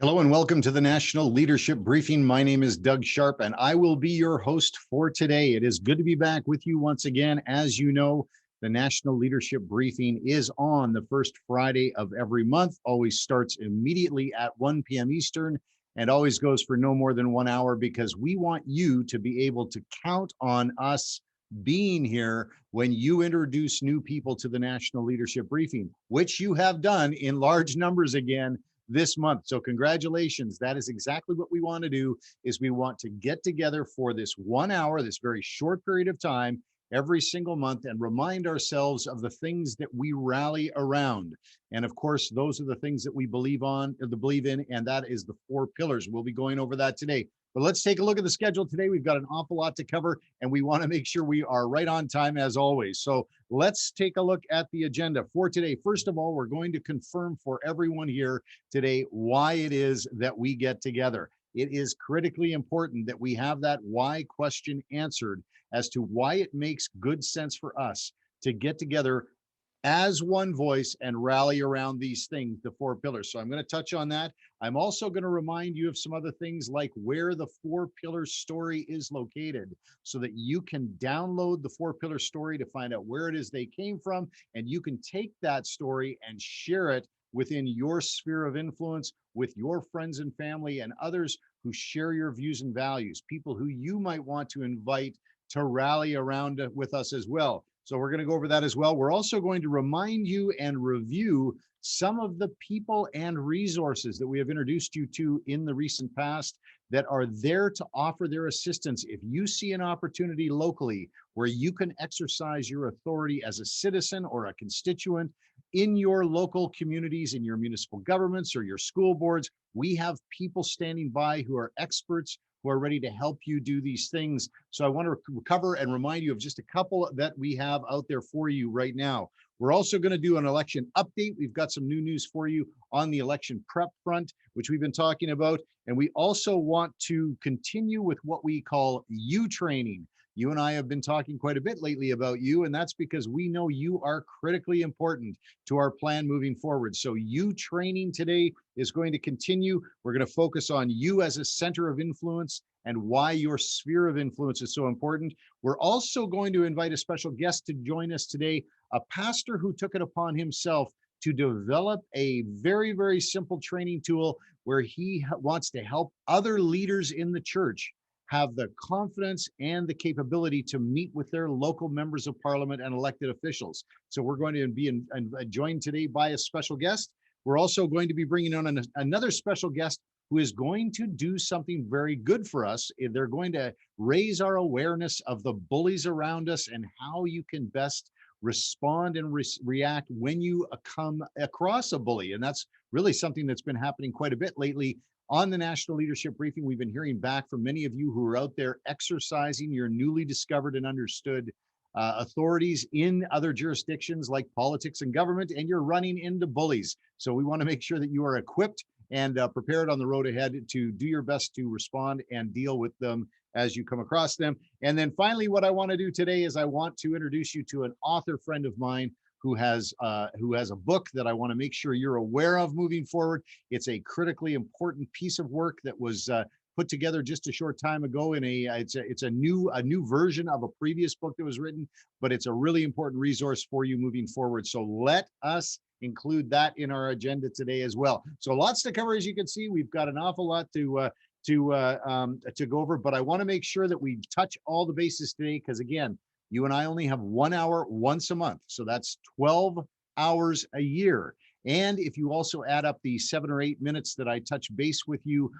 Hello and welcome to the National Leadership Briefing. My name is Doug Sharp and I will be your host for today. It is good to be back with you once again. As you know, the National Leadership Briefing is on the first Friday of every month, always starts immediately at 1 p.m. Eastern and always goes for no more than 1 hour because we want you to be able to count on us being here when you introduce new people to the National Leadership Briefing, which you have done in large numbers again this month. So congratulations. That is exactly what we want to do, is we want to get together for this 1 hour, this very short period of time every single month, and remind ourselves of the things that we rally around. And of course, those are the things that we believe in, and that is the 4 pillars. We'll be going over that today. But let's take a look at the schedule today. We've got an awful lot to cover, and we want to make sure we are right on time as always. So let's take a look at the agenda for today. First of all, we're going to confirm for everyone here today why it is that we get together. It is critically important that we have that why question answered as to why it makes good sense for us to get together as one voice and rally around these things, the 4 pillars. So I'm going to touch on that. I'm also going to remind you of some other things like where the 4 pillar story is located so that you can download the 4 pillar story to find out where it is they came from. And you can take that story and share it within your sphere of influence with your friends and family and others who share your views and values, people who you might want to invite to rally around with us as well. So we're going to go over that as well. We're also going to remind you and review some of the people and resources that we have introduced you to in the recent past that are there to offer their assistance. If you see an opportunity locally where you can exercise your authority as a citizen or a constituent in your local communities, in your municipal governments or your school boards, we have people standing by who are experts, who are ready to help you do these things. So I want to cover and remind you of just a couple that we have out there for you right now. We're also going to do an election update. We've got some new news for you on the election prep front, which we've been talking about. And we also want to continue with what we call you training. You and I have been talking quite a bit lately about you, and that's because we know you are critically important to our plan moving forward. So you training today is going to continue. We're going to focus on you as a center of influence and why your sphere of influence is so important. We're also going to invite a special guest to join us today, a pastor who took it upon himself to develop a very, very simple training tool where he wants to help other leaders in the church have the confidence and the capability to meet with their local members of parliament and elected officials. So we're going to be joined today by a special guest. We're also going to be bringing on another special guest who is going to do something very good for us. They're going to raise our awareness of the bullies around us and how you can best respond and react when you come across a bully. And that's really something that's been happening quite a bit lately. On the National Leadership Briefing, we've been hearing back from many of you who are out there exercising your newly discovered and understood authorities in other jurisdictions like politics and government, and you're running into bullies. So we want to make sure that you are equipped and prepared on the road ahead to do your best to respond and deal with them as you come across them. And then finally, what I want to do today is I want to introduce you to an author friend of mine who has a book that I want to make sure you're aware of moving forward. It's a critically important piece of work that was put together just a short time ago in it's a new version of a previous book that was written, but it's a really important resource for you moving forward. So let us include that in our agenda today as well. So lots to cover, as you can see. We've got an awful lot to go over, but I want to make sure that we touch all the bases today because, again, you and I only have 1 hour once a month. So that's 12 hours a year. And if you also add up the 7 or 8 minutes that I touch base with you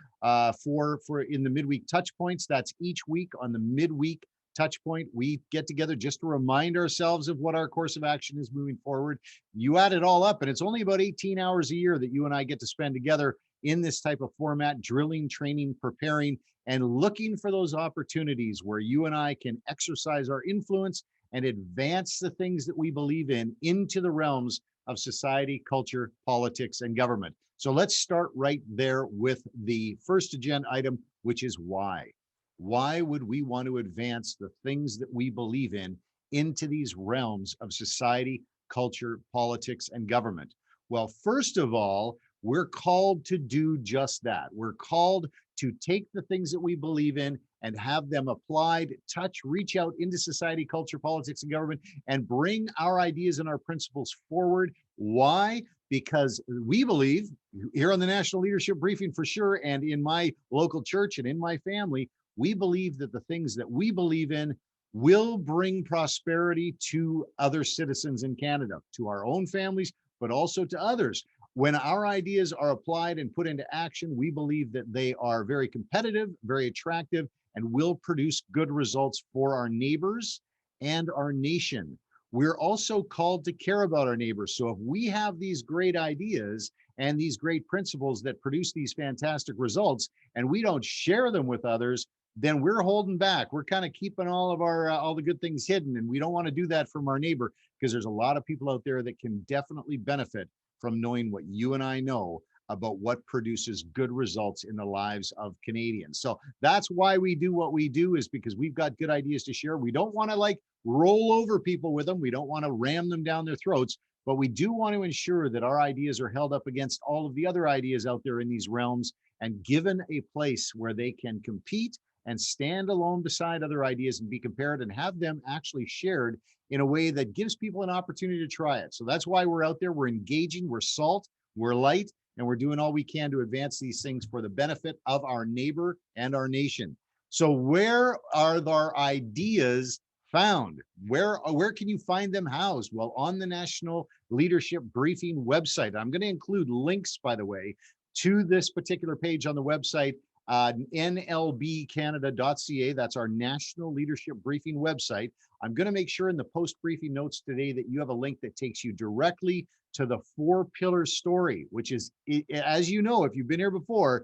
for in the midweek touch points, that's each week on the midweek touch point. We get together just to remind ourselves of what our course of action is moving forward. You add it all up, and it's only about 18 hours a year that you and I get to spend together in this type of format, drilling, training, preparing, and looking for those opportunities where you and I can exercise our influence and advance the things that we believe in into the realms of society, culture, politics, and government. So let's start right there with the first agenda item, which is why. Why would we want to advance the things that we believe in into these realms of society, culture, politics, and government? Well, first of all, we're called to do just that. We're called to take the things that we believe in and have them applied, touch, reach out into society, culture, politics, and government, and bring our ideas and our principles forward. Why? Because we believe here on the National Leadership Briefing for sure, and in my local church and in my family, we believe that the things that we believe in will bring prosperity to other citizens in Canada, to our own families, but also to others. When our ideas are applied and put into action, we believe that they are very competitive, very attractive, and will produce good results for our neighbors and our nation. We're also called to care about our neighbors. So if we have these great ideas and these great principles that produce these fantastic results, and we don't share them with others, then we're holding back. We're kind of keeping all of our all the good things hidden, and we don't want to do that from our neighbor, because there's a lot of people out there that can definitely benefit from knowing what you and I know about what produces good results in the lives of Canadians. So that's why we do what we do, is because we've got good ideas to share. We don't want to like roll over people with them. We don't want to ram them down their throats, but we do want to ensure that our ideas are held up against all of the other ideas out there in these realms and given a place where they can compete and stand alone beside other ideas and be compared and have them actually shared in a way that gives people an opportunity to try it. So that's why we're out there. We're engaging, we're salt, we're light, and we're doing all we can to advance these things for the benefit of our neighbor and our nation. So where are our ideas found? Where can you find them housed? Well, on the National Leadership Briefing website. I'm going to include links, by the way, to this particular page on the website, nlbcanada.ca. That's our National Leadership Briefing website. I'm going to make sure in the post-briefing notes today that you have a link that takes you directly to the 4-pillar story, which is, as you know, if you've been here before,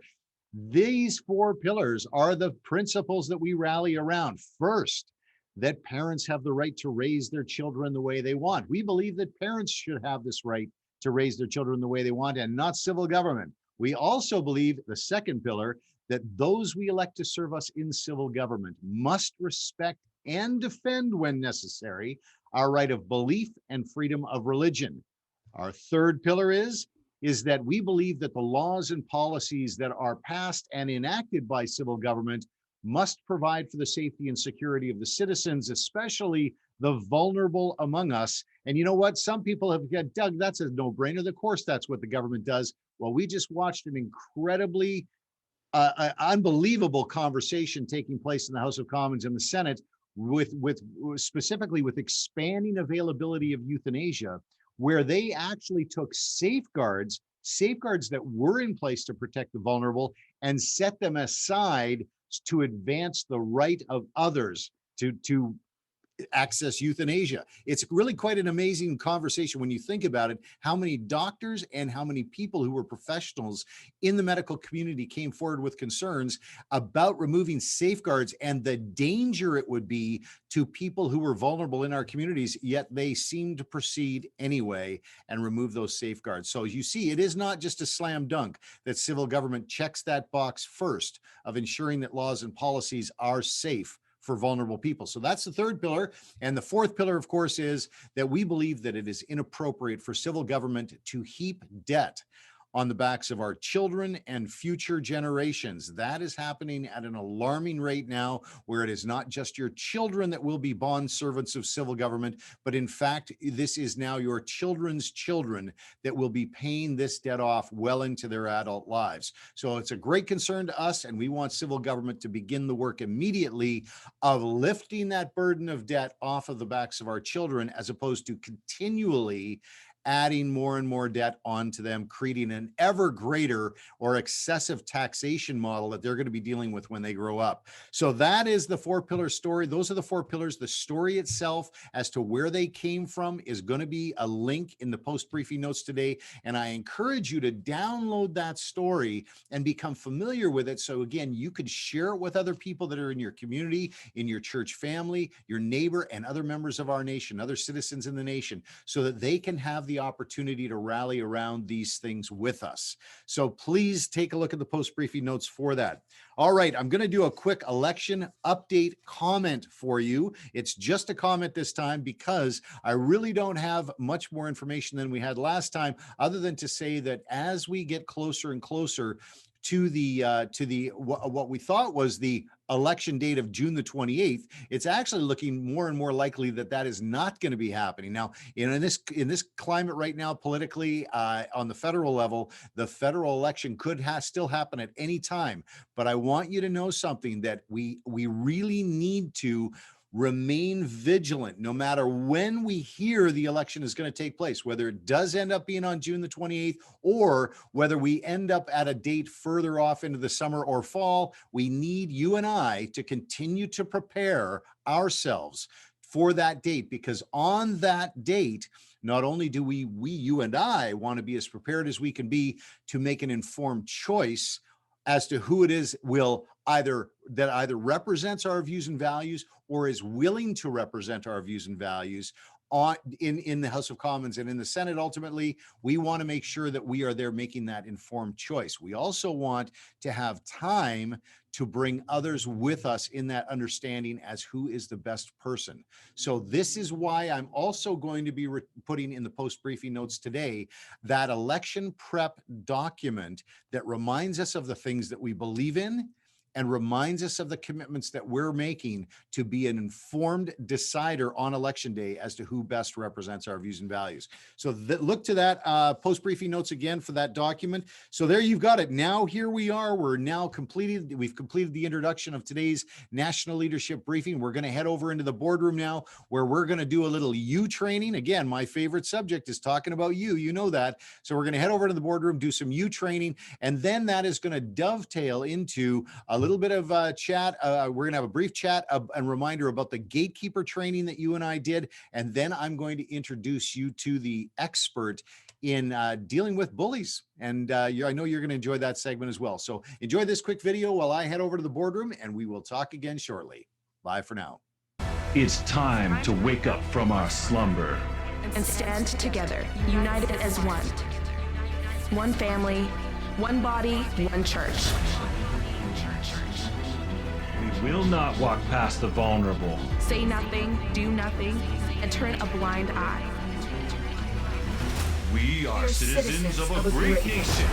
these 4 pillars are the principles that we rally around. First, that parents have the right to raise their children the way they want. We believe that parents should have this right to raise their children the way they want, and not civil government. We also believe, the second pillar, that those we elect to serve us in civil government must respect and defend, when necessary, our right of belief and freedom of religion. Our third pillar is that we believe that the laws and policies that are passed and enacted by civil government must provide for the safety and security of the citizens, especially the vulnerable among us. And you know what? Some people have got, Doug, that's a no-brainer. Of course, that's what the government does. Well, we just watched an incredibly unbelievable conversation taking place in the House of Commons and the Senate with specifically with expanding availability of euthanasia, where they actually took safeguards that were in place to protect the vulnerable and set them aside to advance the right of others to access euthanasia. It's really quite an amazing conversation when you think about it, how many doctors and how many people who were professionals in the medical community came forward with concerns about removing safeguards and the danger it would be to people who were vulnerable in our communities, yet they seemed to proceed anyway and remove those safeguards. So as you see, it is not just a slam dunk that civil government checks that box first of ensuring that laws and policies are safe for vulnerable people. So that's the third pillar. And the fourth pillar, of course, is that we believe that it is inappropriate for civil government to heap debt on the backs of our children and future generations. That is happening at an alarming rate now, where it is not just your children that will be bond servants of civil government, but in fact, this is now your children's children that will be paying this debt off well into their adult lives. So it's a great concern to us, and we want civil government to begin the work immediately of lifting that burden of debt off of the backs of our children, as opposed to continually adding more and more debt onto them, creating an ever greater or excessive taxation model that they're going to be dealing with when they grow up. So that is the 4-pillar story. Those are the 4 pillars. The story itself as to where they came from is going to be a link in the post-briefing notes today. And I encourage you to download that story and become familiar with it. So again, you could share it with other people that are in your community, in your church family, your neighbor, and other members of our nation, other citizens in the nation, so that they can have the the opportunity to rally around these things with us. So please take a look at the post-briefing notes for that. All right, I'm going to do a quick election update comment for you. It's just a comment this time because I really don't have much more information than we had last time, other than to say that as we get closer and closer to what we thought was the election date of June the 28th, it's actually looking more and more likely that that is not going to be happening. Now, in this climate right now, politically, on the federal level, the federal election could still happen at any time. But I want you to know something, that we really need to remain vigilant no matter when we hear the election is going to take place, whether it does end up being on June the 28th or whether we end up at a date further off into the summer or fall. We need you and I to continue to prepare ourselves for that date, because on that date, not only do you and I want to be as prepared as we can be to make an informed choice as to who it is that either represents our views and values or is willing to represent our views and values in the House of Commons and in the Senate. Ultimately, we want to make sure that we are there making that informed choice. We also want to have time to bring others with us in that understanding as who is the best person. So this is why I'm also going to be putting in the post-briefing notes today that election prep document that reminds us of the things that we believe in and reminds us of the commitments that we're making to be an informed decider on election day as to who best represents our views and values. So look to that post-briefing notes again for that document. So there you've got it. Now here we are. We've completed the introduction of today's National Leadership Briefing. We're going to head over into the boardroom now, where we're going to do a little you training. Again, my favorite subject is talking about you. You know that. So we're going to head over to the boardroom, do some you training, and then that is going to dovetail into a little bit of chat. We're going to have a brief chat and reminder about the gatekeeper training that you and I did. And then I'm going to introduce you to the expert in dealing with bullies. And I know you're going to enjoy that segment as well. So enjoy this quick video while I head over to the boardroom, and we will talk again shortly. Bye for now. It's time to wake up from our slumber and stand together, united as one. One family, one body, one church. We will not walk past the vulnerable. Say nothing, do nothing, and turn a blind eye. We are citizens of a great nation.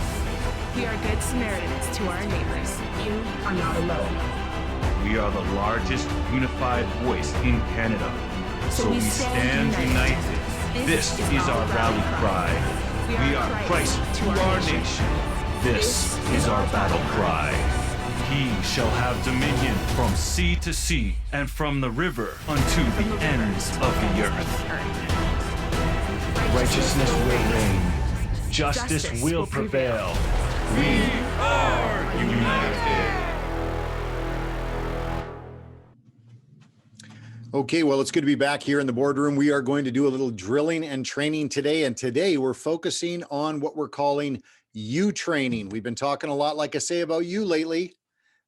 We are good Samaritans to our neighbors. You are not alone. We are the largest unified voice in Canada. So we stand united. This is our rally cry. We are Christ to our nation. This is our battle cry. He shall have dominion from sea to sea, and from the river unto the ends of the earth. Righteousness will reign. Justice will prevail. We are united. Okay, well, it's good to be back here in the boardroom. We are going to do a little drilling and training today. And today we're focusing on what we're calling you training. We've been talking a lot, like I say, about you lately.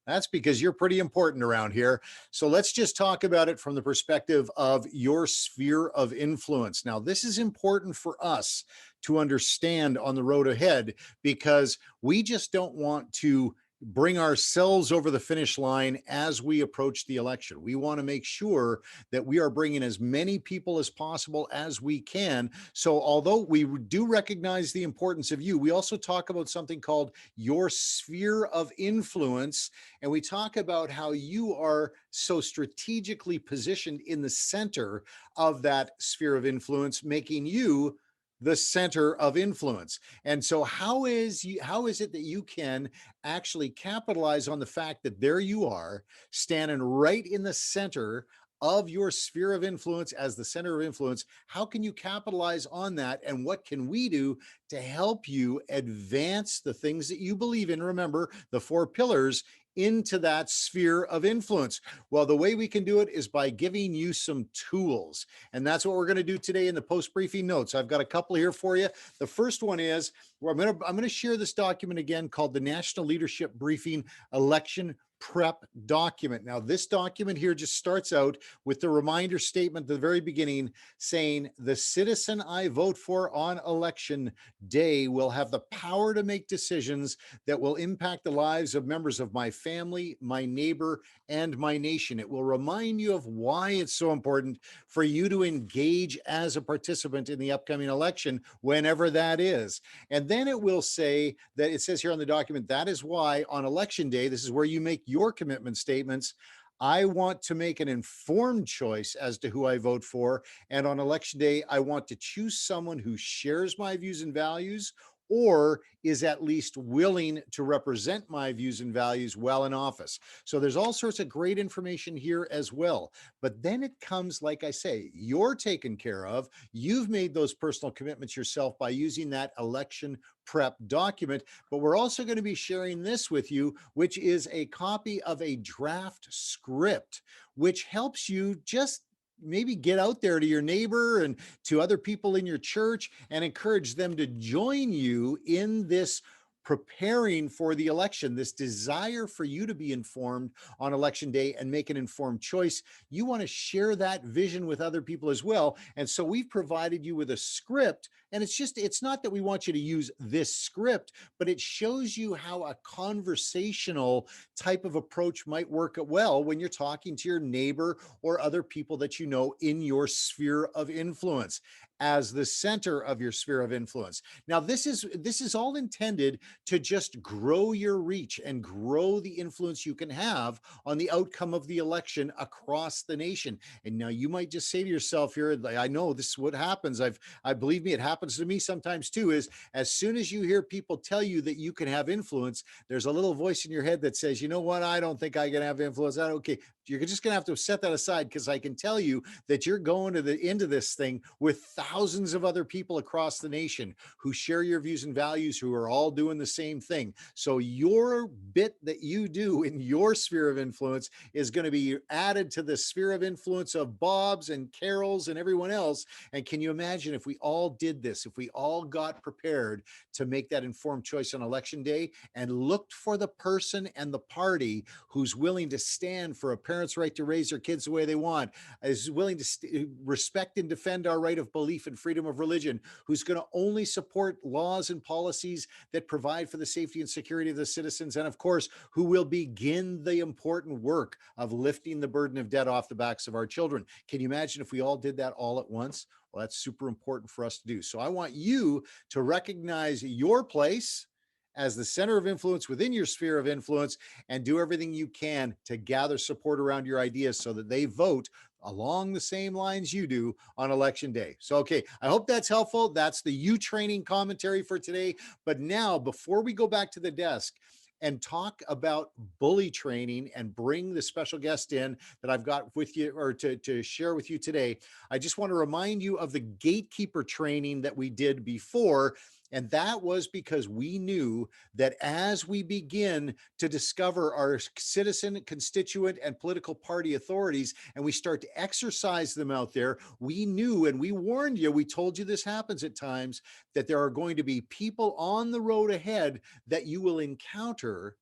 That's because you're pretty important around here. So let's just talk about it from the perspective of your sphere of influence. Now, this is important for us to understand on the road ahead, because we just don't want to bring ourselves over the finish line as we approach the election. We want to make sure that we are bringing as many people as possible as we can. So although we do recognize the importance of you, we also talk about something called your sphere of influence. And we talk about how you are so strategically positioned in the center of that sphere of influence, making you the center of influence. And so how is it that you can actually capitalize on the fact that there you are standing right in the center of your sphere of influence as the center of influence? How can you capitalize on that? And what can we do to help you advance the things that you believe in? Remember, the 4 pillars into that sphere of influence. Well, the way we can do it is by giving you some tools. And that's what we're going to do today in the post-briefing notes. I've got a couple here for you. The first one is, I'm going to share this document again called the National Leadership Briefing Election prep document. Now, this document here just starts out with the reminder statement at the very beginning saying, the citizen I vote for on election day will have the power to make decisions that will impact the lives of members of my family, my neighbor, and my nation. It will remind you of why it's so important for you to engage as a participant in the upcoming election, whenever that is. And then it will say that, it says here on the document, that is why on election day, this is where you make your commitment statements. I want to make an informed choice as to who I vote for. And on election day, I want to choose someone who shares my views and values, or is at least willing to represent my views and values while in office. So there's all sorts of great information here as well. But then it comes, like I say, you're taken care of. You've made those personal commitments yourself by using that election prep document. But we're also going to be sharing this with you, which is a copy of a draft script, which helps you just maybe get out there to your neighbor and to other people in your church and encourage them to join you in this preparing for the election, this desire for you to be informed on election day and make an informed choice. You want to share that vision with other people as well. And so we've provided you with a script, and it's not that we want you to use this script, but it shows you how a conversational type of approach might work well when you're talking to your neighbor or other people that you know in your sphere of influence, as the center of your sphere of influence. Now, this is all intended to just grow your reach and grow the influence you can have on the outcome of the election across the nation. And now you might just say to yourself here, I know this is what happens. I believe me, it happens to me sometimes too, is as soon as you hear people tell you that you can have influence, there's a little voice in your head that says, you know what, I don't think I can have influence. Okay, you're just gonna have to set that aside, because I can tell you that you're going into this thing with thousands of other people across the nation who share your views and values, who are all doing the same thing. So your bit that you do in your sphere of influence is going to be added to the sphere of influence of Bob's and Carol's and everyone else. And can you imagine if we all did this, if we all got prepared to make that informed choice on election day and looked for the person and the party who's willing to stand for a parent's right to raise their kids the way they want, is willing to respect and defend our right of belief and freedom of religion, who's going to only support laws and policies that provide for the safety and security of the citizens, and of course, who will begin the important work of lifting the burden of debt off the backs of our children. Can you imagine if we all did that all at once? Well, that's super important for us to do. So I want you to recognize your place as the center of influence within your sphere of influence, and do everything you can to gather support around your ideas so that they vote along the same lines you do on election day. So, okay, I hope that's helpful. That's the U training commentary for today. But now, before we go back to the desk and talk about bully training and bring the special guest in that I've got with you, or to share with you today, I just want to remind you of the gatekeeper training that we did before. And that was because we knew that as we begin to discover our citizen, constituent, and political party authorities, and we start to exercise them out there, we knew, and we warned you, we told you this happens at times, that there are going to be people on the road ahead that you will encounter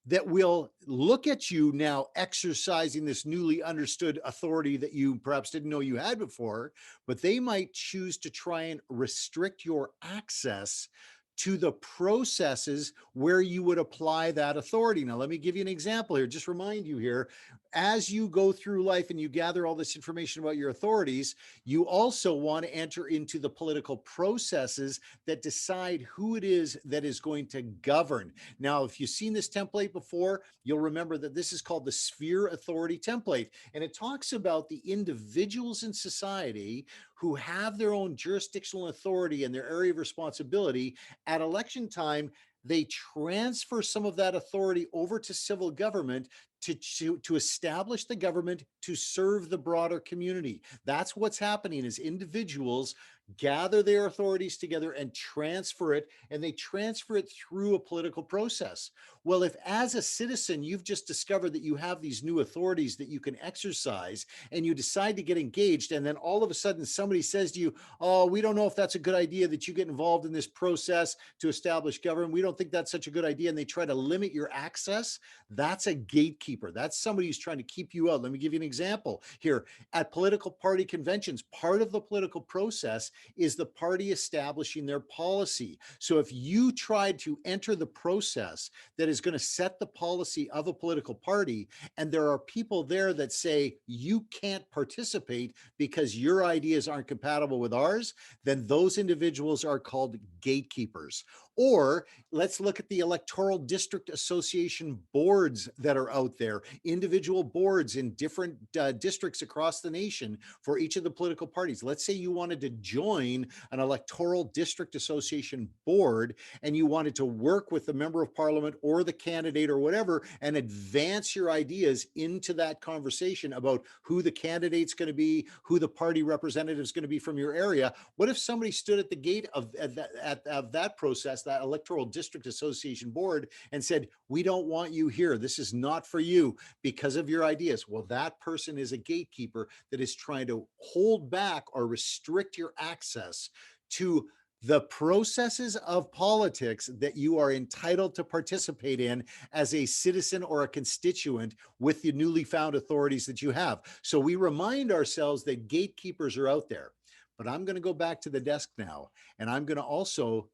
that will look at you now exercising this newly understood authority that you perhaps didn't know you had before, but they might choose to try and restrict your access to the processes where you would apply that authority. Now, let me give you an example here, just remind you here, as you go through life and you gather all this information about your authorities, you also want to enter into the political processes that decide who it is that is going to govern. Now, if you've seen this template before, you'll remember that this is called the sphere authority template. And it talks about the individuals in society who have their own jurisdictional authority and their area of responsibility. At election time, they transfer some of that authority over to civil government to establish the government to serve the broader community. That's what's happening is individuals gather their authorities together and transfer it, and they transfer it through a political process. Well, if as a citizen, you've just discovered that you have these new authorities that you can exercise and you decide to get engaged, and then all of a sudden somebody says to you, oh, we don't know if that's a good idea that you get involved in this process to establish government. We don't think that's such a good idea. And they try to limit your access. That's a gatekeeper. That's somebody who's trying to keep you out. Let me give you an example here. At political party conventions, part of the political process is the party establishing their policy. So if you tried to enter the process that is going to set the policy of a political party, and there are people there that say you can't participate because your ideas aren't compatible with ours, then those individuals are called gatekeepers. Or let's look at the electoral district association boards that are out there, individual boards in different districts across the nation for each of the political parties. Let's say you wanted to join an electoral district association board and you wanted to work with the member of parliament or the candidate or whatever and advance your ideas into that conversation about who the candidate's going to be, who the party representative is going to be from your area. What if somebody stood at the gate of that process, that electoral district association board, and said, we don't want you here. This is not for you because of your ideas. Well, that person is a gatekeeper that is trying to hold back or restrict your access to the processes of politics that you are entitled to participate in as a citizen or a constituent with the newly found authorities that you have. So we remind ourselves that gatekeepers are out there. But I'm going to go back to the desk now, and I'm going to also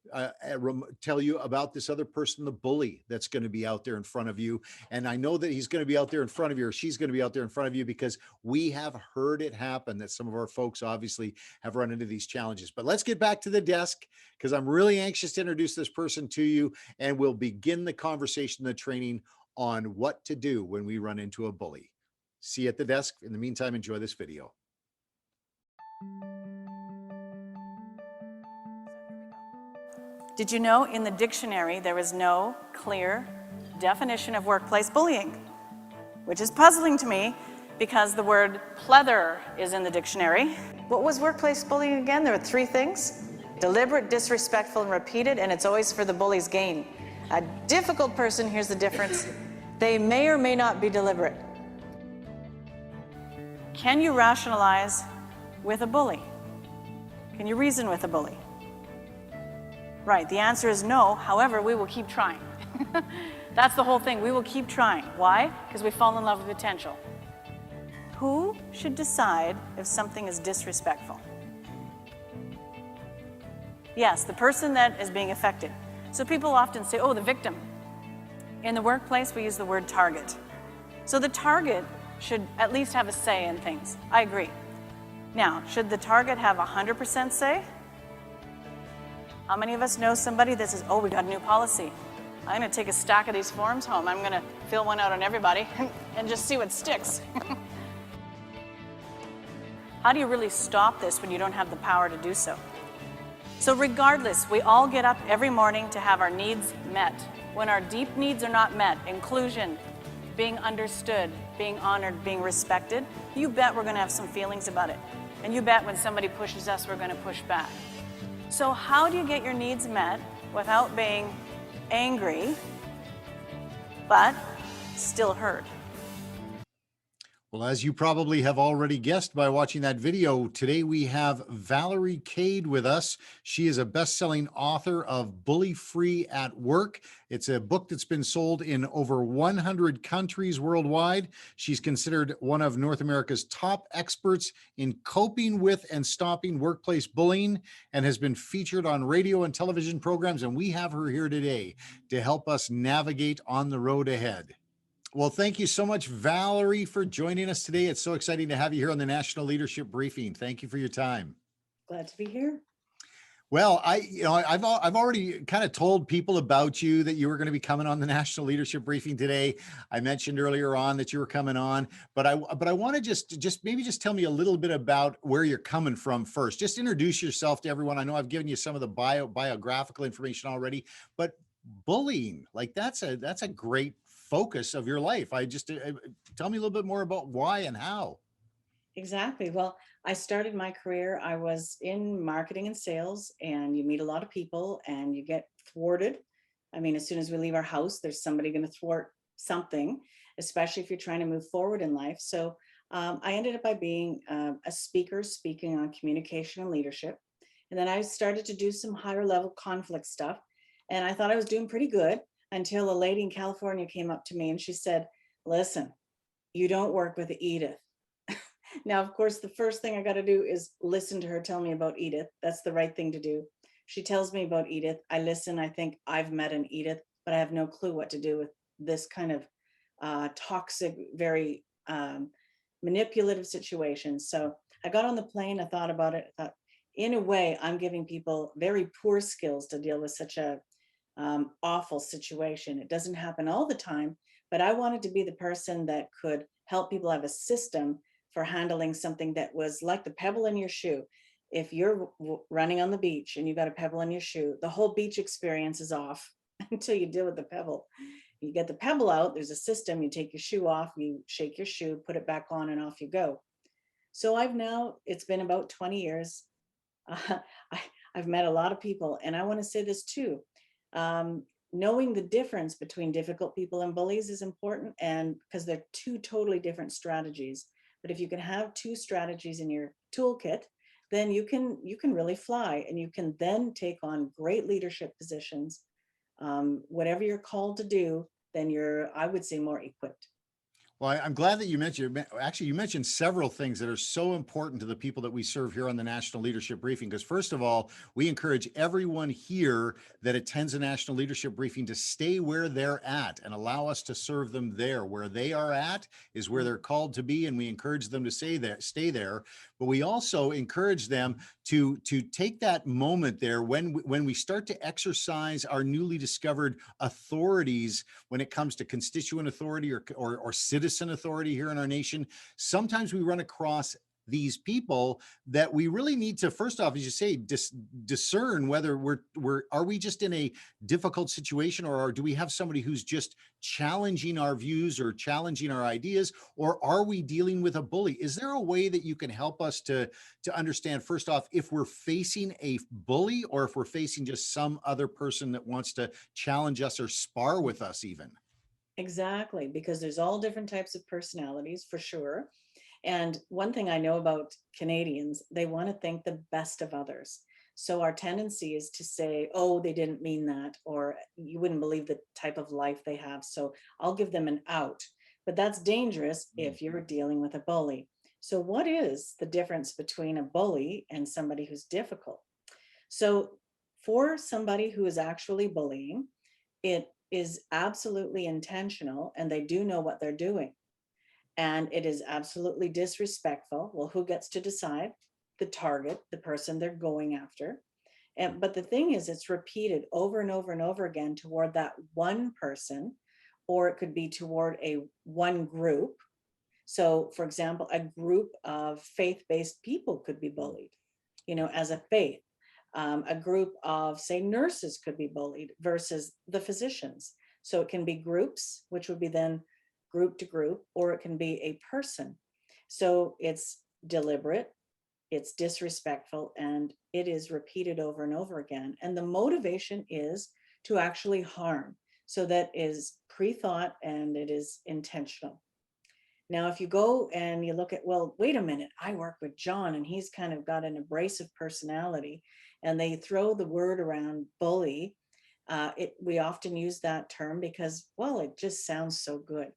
tell you about this other person, the bully that's going to be out there in front of you. And I know that he's going to be out there in front of you, or she's going to be out there in front of you, because we have heard it happen that some of our folks obviously have run into these challenges. But let's get back to the desk, because I'm really anxious to introduce this person to you, and we'll begin the conversation, the training on what to do when we run into a bully. See you at the desk. In the meantime, enjoy this video. Did you know in the dictionary there is no clear definition of workplace bullying? Which is puzzling to me because the word pleather is in the dictionary. What was workplace bullying again? There were three things: deliberate, disrespectful, and repeated, and it's always for the bully's gain. A difficult person, here's the difference: they may or may not be deliberate. Can you rationalize with a bully? Can you reason with a bully? Right, the answer is no. However, we will keep trying. That's the whole thing. We will keep trying. Why? Because we fall in love with potential. Who should decide if something is disrespectful? Yes, the person that is being affected. So people often say, oh, the victim. In the workplace, we use the word target. So the target should at least have a say in things. I agree. Now, should the target have 100% say? How many of us know somebody that says, oh, we got a new policy. I'm going to take a stack of these forms home. I'm going to fill one out on everybody and just see what sticks. How do you really stop this when you don't have the power to do so? So regardless, we all get up every morning to have our needs met. When our deep needs are not met, inclusion, being understood, being honored, being respected, you bet we're going to have some feelings about it. And you bet when somebody pushes us, we're going to push back. So how do you get your needs met without being angry, but still heard? Well, as you probably have already guessed by watching that video, today we have Valerie Cade with us. She is a best-selling author of Bully Free at Work. It's a book that's been sold in over 100 countries worldwide. She's considered one of North America's top experts in coping with and stopping workplace bullying, and has been featured on radio and television programs. And we have her here today to help us navigate on the road ahead. Well, thank you so much, Valerie, for joining us today. It's so exciting to have you here on the National Leadership Briefing. Thank you for your time. Glad to be here. Well, I've already kind of told people about you, that you were going to be coming on the National Leadership Briefing today. I mentioned earlier on that you were coming on, but I want to just tell me a little bit about where you're coming from first. Just introduce yourself to everyone. I know I've given you some of the biographical information already, but bullying, like that's a great focus of your life. Tell me a little bit more about why and how. Exactly. Well, I started my career, I was in marketing and sales, and you meet a lot of people and you get thwarted. I mean, as soon as we leave our house, there's somebody going to thwart something, especially if you're trying to move forward in life. So I ended up by being a speaker, speaking on communication and leadership. And then I started to do some higher level conflict stuff. And I thought I was doing pretty good until a lady in California came up to me and she said, listen, you don't work with Edith. Now, of course, the first thing I got to do is listen to her tell me about Edith. That's the right thing to do. She tells me about Edith. I listen. I think I've met an Edith, but I have no clue what to do with this kind of toxic, very manipulative situation. So I got on the plane. I thought about it. I thought, in a way, I'm giving people very poor skills to deal with such a awful situation. It doesn't happen all the time, but I wanted to be the person that could help people have a system for handling something that was like the pebble in your shoe. If you're running on the beach and you got a pebble in your shoe, the whole beach experience is off until you deal with the pebble. You get the pebble out, there's a system, you take your shoe off, you shake your shoe, put it back on, and off you go. So it's been about 20 years. I've met a lot of people, and I want to say this too. Knowing the difference between difficult people and bullies is important, and because they're two totally different strategies. But if you can have two strategies in your toolkit, then you can really fly, and you can then take on great leadership positions. Whatever you're called to do, then you're, I would say, more equipped. Well, I'm glad that you mentioned several things that are so important to the people that we serve here on the National Leadership Briefing. Because first of all, we encourage everyone here that attends a National Leadership Briefing to stay where they're at and allow us to serve them there. Where they are at is where they're called to be, and we encourage them to stay there. But we also encourage them to take that moment there when we start to exercise our newly discovered authorities when it comes to constituent authority or citizen authority here in our nation. Sometimes we run across these people that we really need to, first off, as you say, discern whether are we just in a difficult situation, or do we have somebody who's just challenging our views or challenging our ideas, or are we dealing with a bully? Is there a way that you can help us to understand, first off, if we're facing a bully or if we're facing just some other person that wants to challenge us or spar with us even? Exactly, because there's all different types of personalities for sure. And one thing I know about Canadians, they want to think the best of others. So our tendency is to say, oh, they didn't mean that, or you wouldn't believe the type of life they have, so I'll give them an out. But that's dangerous if you're dealing with a bully. So what is the difference between a bully and somebody who's difficult? So for somebody who is actually bullying, it is absolutely intentional, and they do know what they're doing. And it is absolutely disrespectful. Well, who gets to decide? The target, the person they're going after. But the thing is, it's repeated over and over and over again toward that one person, or it could be toward one group. So, for example, a group of faith-based people could be bullied, as a faith. A group of, say, nurses could be bullied versus the physicians. So it can be groups, which would be then group to group, or it can be a person. So it's deliberate, it's disrespectful, and it is repeated over and over again. And the motivation is to actually harm. So that is pre-thought and it is intentional. Now, if you go and you look at, well, wait a minute, I work with John and he's kind of got an abrasive personality, and they throw the word around bully. We often use that term because, well, it just sounds so good.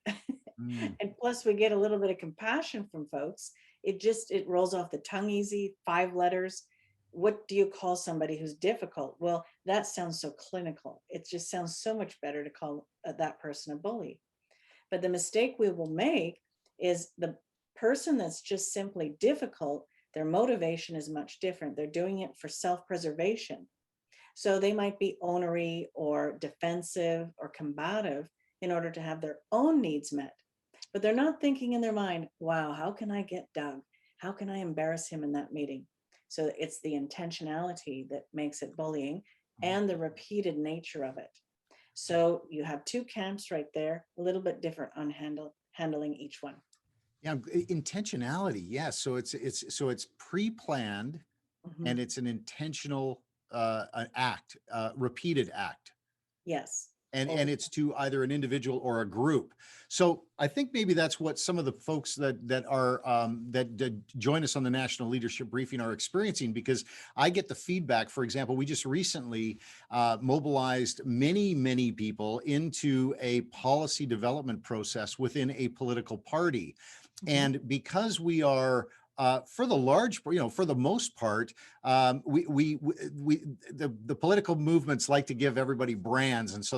And plus we get a little bit of compassion from folks. It rolls off the tongue easy, 5 letters. What do you call somebody who's difficult? Well, that sounds so clinical. It just sounds so much better to call that person a bully. But the mistake we will make is the person that's just simply difficult, their motivation is much different. They're doing it for self-preservation. So they might be ornery or defensive or combative in order to have their own needs met. But they're not thinking in their mind, wow, how can I get Doug? How can I embarrass him in that meeting? So it's the intentionality that makes it bullying and the repeated nature of it. So you have two camps right there, a little bit different on handling each one. Yeah, intentionality. Yeah, so it's pre-planned Mhm. and it's an intentional an act, repeated act. Yes. And Over. it's to either an individual or a group. So I think maybe that's what some of the folks that are that join us on the National Leadership Briefing are experiencing, because I get the feedback. For example, we just recently mobilized many people into a policy development process within a political party. Mhm. And because we are for the most part, the political movements like to give everybody brands, and so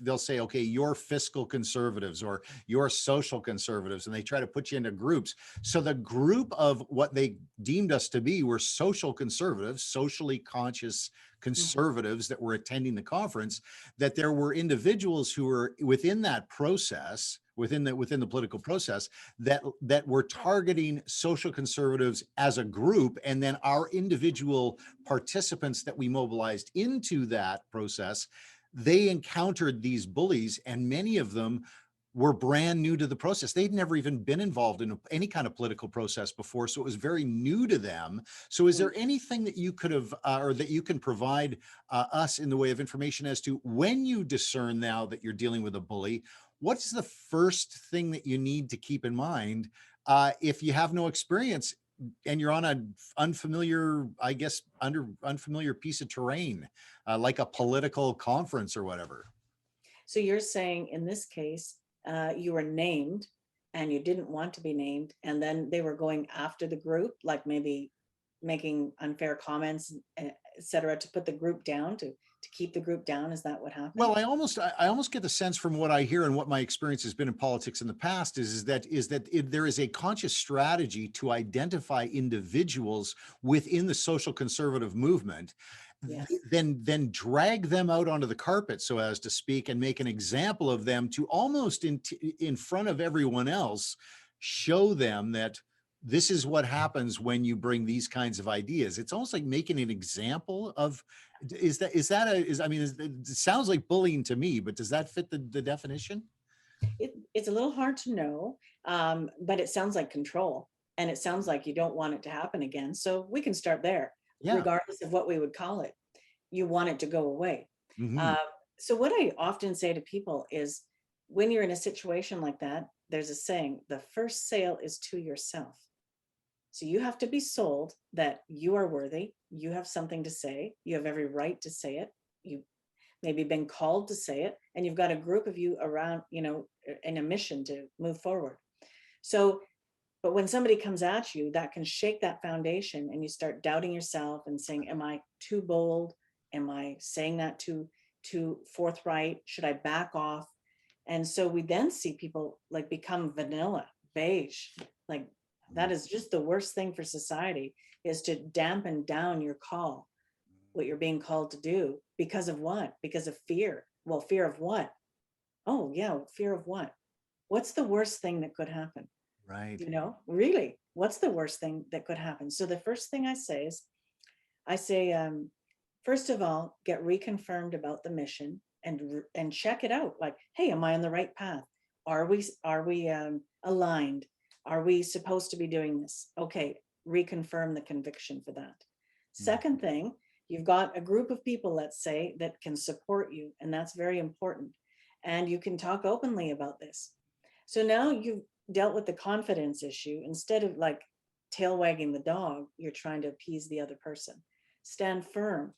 they'll say, okay, you're fiscal conservatives or you're social conservatives, and they try to put you into groups. So the group of what they deemed us to be were social conservatives, socially conscious conservatives that were attending the conference. That there were individuals who were within that process, within the political process, that were targeting social conservatives as a group, and then our individual participants that we mobilized into that process, they encountered these bullies, and many of them were brand new to the process. They'd never even been involved in any kind of political process before, so it was very new to them. So is there anything that you could have or that you can provide us in the way of information as to when you discern now that you're dealing with a bully, what's the first thing that you need to keep in mind if you have no experience and you're on an unfamiliar, I guess, unfamiliar piece of terrain, like a political conference or whatever? So you're saying in this case, you were named and you didn't want to be named, and then they were going after the group, like maybe making unfair comments, et cetera, to put the group down, to keep the group down. Is that what happened? Well, I almost get the sense from what I hear and what my experience has been in politics in the past is that there is a conscious strategy to identify individuals within the social conservative movement, Yes. then drag them out onto the carpet, so as to speak, and make an example of them to almost in front of everyone else, show them that this is what happens when you bring these kinds of ideas. It's almost like making an example of, it sounds like bullying to me, but does that fit the definition? It's a little hard to know, but it sounds like control, and it sounds like you don't want it to happen again. So we can start there, Yeah. regardless of what we would call it. You want it to go away. Mhm. So what I often say to people is, when you're in a situation like that, there's a saying, the first sale is to yourself. So you have to be sold that you are worthy, you have something to say, you have every right to say it, you maybe been called to say it, and you've got a group of you around, in a mission to move forward. So, but when somebody comes at you, that can shake that foundation, and you start doubting yourself and saying, am I too bold? Am I saying that too forthright? Should I back off? And so we then see people like become vanilla, beige. Like, that is just the worst thing for society, is to dampen down your call, what you're being called to do. Because of what? Because of fear. Well, fear of what? Oh yeah, fear of what? What's the worst thing that could happen? Right. Really, what's the worst thing that could happen? So the first thing I say is, first of all, get reconfirmed about the mission, and check it out. Like, hey, am I on the right path? Are we aligned? Are we supposed to be doing this? Okay, reconfirm the conviction for that. Second thing, you've got a group of people, let's say, that can support you, and that's very important. And you can talk openly about this. So now you've dealt with the confidence issue. Instead of like tail wagging the dog, you're trying to appease the other person. Stand firm.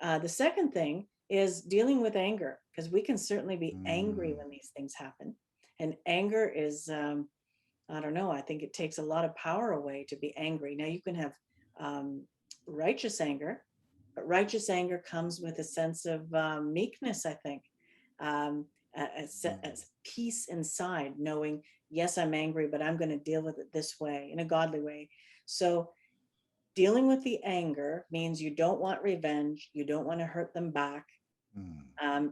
The second thing is dealing with anger, because we can certainly be angry when these things happen. And anger is, I don't know, I think it takes a lot of power away to be angry. Now you can have righteous anger, but righteous anger comes with a sense of meekness, I think. A peace inside, knowing, yes, I'm angry, but I'm going to deal with it this way, in a godly way. So dealing with the anger means you don't want revenge. You don't want to hurt them back.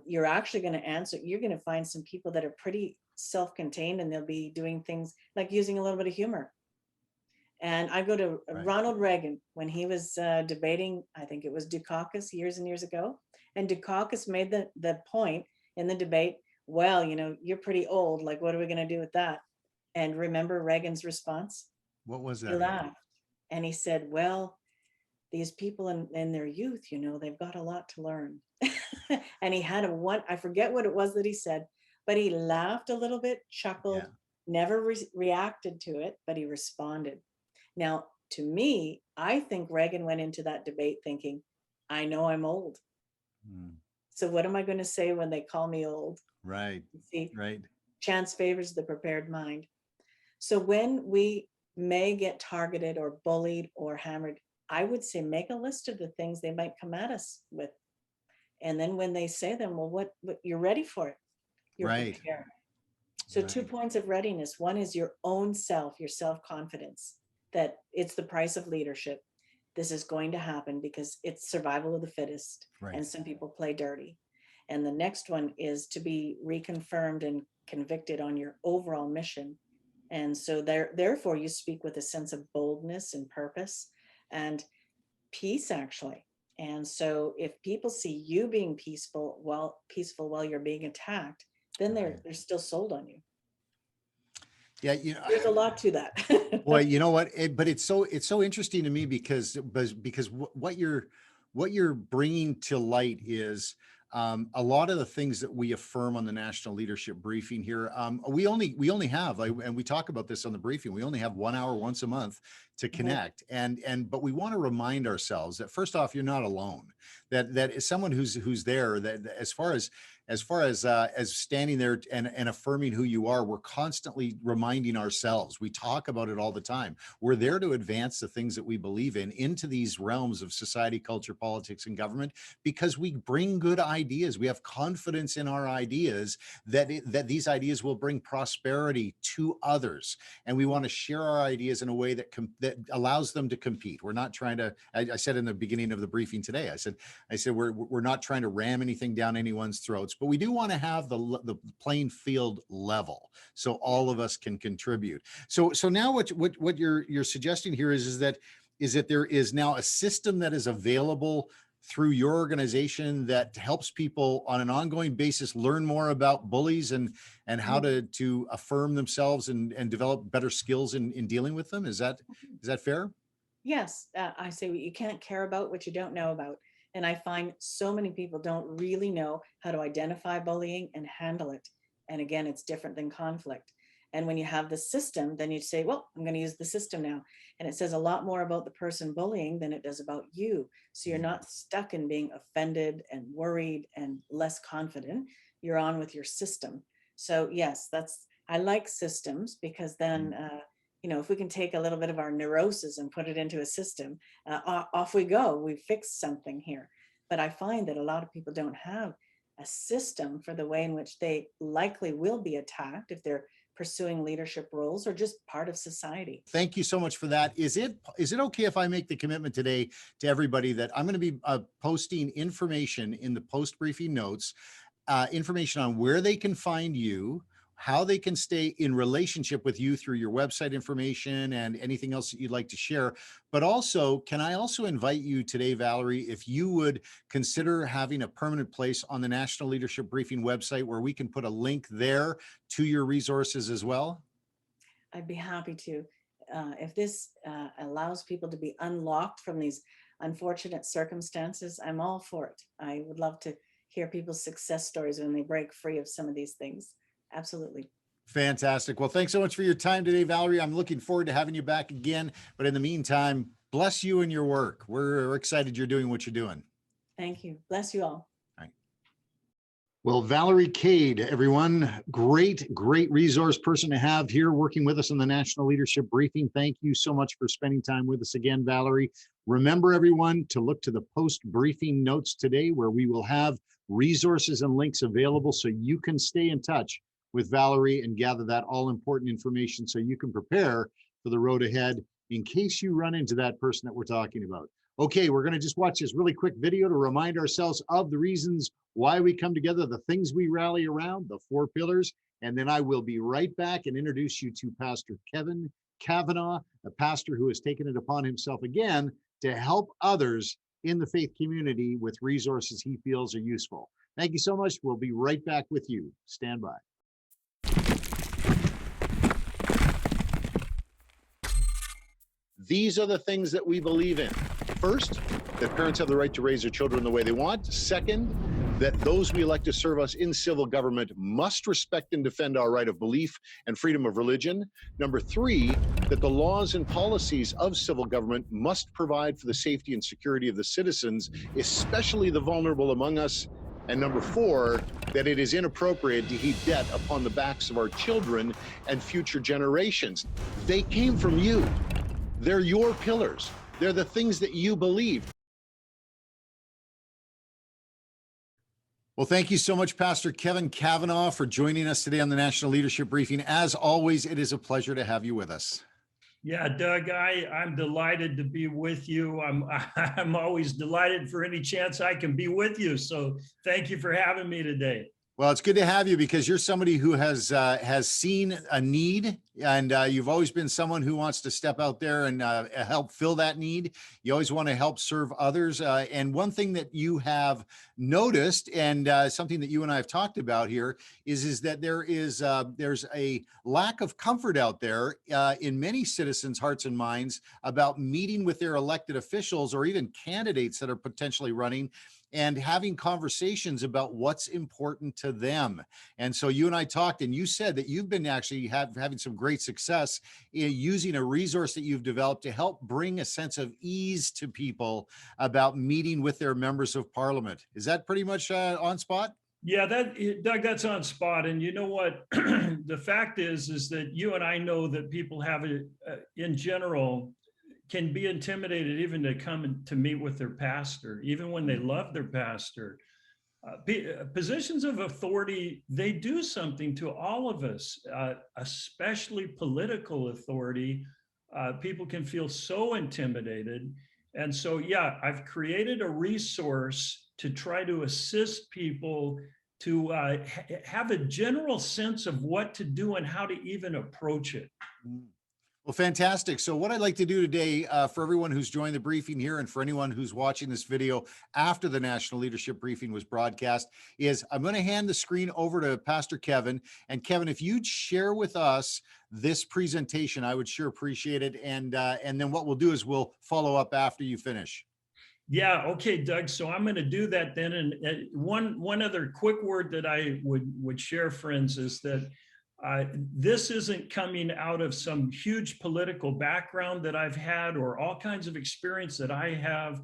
You're actually going to answer. You're going to find some people that are pretty self-contained, and they'll be doing things like using a little bit of humor. And I go to Ronald Reagan when he was debating, I think it was Dukakis years and years ago. And Dukakis made the point in the debate, well, you're pretty old. Like, what are we going to do with that? And remember Reagan's response? What was He that? laughed and he said, well, these people in their youth, they've got a lot to learn. And he had I forget what it was that he said, but he laughed a little bit, chuckled, never reacted to it, but he responded. Now, to me, I think Reagan went into that debate thinking, I know I'm old. So what am I going to say when they call me old? Right. See, right. Chance favors the prepared mind. So when we may get targeted or bullied or hammered, I would say make a list of the things they might come at us with. And then when they say them, well, what you're ready for it. You're prepared. So 2 points of readiness. One is your own self, your self-confidence, that it's the price of leadership. This is going to happen because it's survival of the fittest. And some people play dirty. And the next one is to be reconfirmed and convicted on your overall mission. And so therefore you speak with a sense of boldness and purpose and peace, actually. And so if people see you being peaceful while you're being attacked, then they're still sold on you. Yeah, there's a lot to that. Well, you know what? But it's so interesting to me because what you're bringing to light is a lot of the things that we affirm on the National Leadership Briefing here. We only have, and we talk about this on the briefing, we only have 1 hour once a month to connect. But we want to remind ourselves that first off, you're not alone. That is someone who's there. That as far as standing there and affirming who you are, we're constantly reminding ourselves. We talk about it all the time. We're there to advance the things that we believe in into these realms of society, culture, politics, and government, because we bring good ideas. We have confidence in our ideas that these ideas will bring prosperity to others, and we want to share our ideas in a way that allows them to compete. We're not trying to. I said in the beginning of the briefing today, I said we're not trying to ram anything down anyone's throats, but we do want to have the playing field level so all of us can contribute. So now what you're suggesting here is that there is now a system that is available through your organization that helps people on an ongoing basis learn more about bullies and how to affirm themselves and develop better skills in dealing with them. Is that fair? Yes, I say you can't care about what you don't know about. And I find so many people don't really know how to identify bullying and handle it. And again, it's different than conflict. And when you have the system, then you say, well, I'm going to use the system now. And it says a lot more about the person bullying than it does about you. So you're not stuck in being offended and worried and less confident. You're on with your system. So yes, I like systems because then, if we can take a little bit of our neurosis and put it into a system, off we go. We fixed something here. But I find that a lot of people don't have a system for the way in which they likely will be attacked if they're pursuing leadership roles or just part of society. Thank you so much for that. Is it okay if I make the commitment today to everybody that I'm going to be posting information in the post briefing notes, information on where they can find you, how they can stay in relationship with you through your website information and anything else that you'd like to share. But also, can I also invite you today, Valerie, if you would consider having a permanent place on the National Leadership Briefing website where we can put a link there to your resources as well? I'd be happy to. If this allows people to be unlocked from these unfortunate circumstances, I'm all for it. I would love to hear people's success stories when they break free of some of these things. Absolutely. Fantastic. Well, thanks so much for your time today, Valerie. I'm looking forward to having you back again. But in the meantime, bless you and your work. We're excited you're doing what you're doing. Thank you. Bless you all. All right. Well, Valerie Cade, everyone, great resource person to have here working with us on the National Leadership Briefing. Thank you so much for spending time with us again, Valerie. Remember, everyone, to look to the post-briefing notes today where we will have resources and links available so you can stay in touch with Valerie and gather that all important information so you can prepare for the road ahead in case you run into that person that we're talking about. Okay, we're going to just watch this really quick video to remind ourselves of the reasons why we come together, the things we rally around, the 4 pillars, and then I will be right back and introduce you to Pastor Cavanaugh, a pastor who has taken it upon himself again to help others in the faith community with resources he feels are useful. Thank you so much. We'll be right back with you. Stand by. These are the things that we believe in. First, that parents have the right to raise their children the way they want. Second, that those we elect to serve us in civil government must respect and defend our right of belief and freedom of religion. Number three, that the laws and policies of civil government must provide for the safety and security of the citizens, especially the vulnerable among us. And number four, that it is inappropriate to heap debt upon the backs of our children and future generations. They came from you. They're your pillars. They're the things that you believe. Well, thank you so much, Pastor Kevin Cavanaugh, for joining us today on the National Leadership Briefing. As always, it is a pleasure to have you with us. Yeah, Doug, I'm delighted to be with you. I'm always delighted for any chance I can be with you. So thank you for having me today. Well, it's good to have you because you're somebody who has seen a need, and you've always been someone who wants to step out there and help fill that need. You always want to help serve others. And one thing that you have noticed, and something that you and I have talked about here, is that there's a lack of comfort out there in many citizens' hearts and minds about meeting with their elected officials or even candidates that are potentially running, and having conversations about what's important to them. And so you and I talked, and you said that you've been actually having some great success in using a resource that you've developed to help bring a sense of ease to people about meeting with their members of parliament. Is that pretty much on spot? Yeah, Doug, that's on spot. And you know what? The fact is that you and I know that people have in general can be intimidated even to come to meet with their pastor, even when they love their pastor. Positions of authority, they do something to all of us, especially political authority. People can feel so intimidated. And so, yeah, I've created a resource to try to assist people to have a general sense of what to do and how to even approach it. Well, fantastic. So what I'd like to do today for everyone who's joined the briefing here and for anyone who's watching this video after the National Leadership Briefing was broadcast is I'm going to hand the screen over to Pastor Kevin. And Kevin, if you'd share with us this presentation, I would sure appreciate it. And then what we'll do is we'll follow up after you finish. Yeah, okay, Doug. So I'm going to do that then. And one other quick word that I would share, friends, is that this isn't coming out of some huge political background that I've had or all kinds of experience that I have.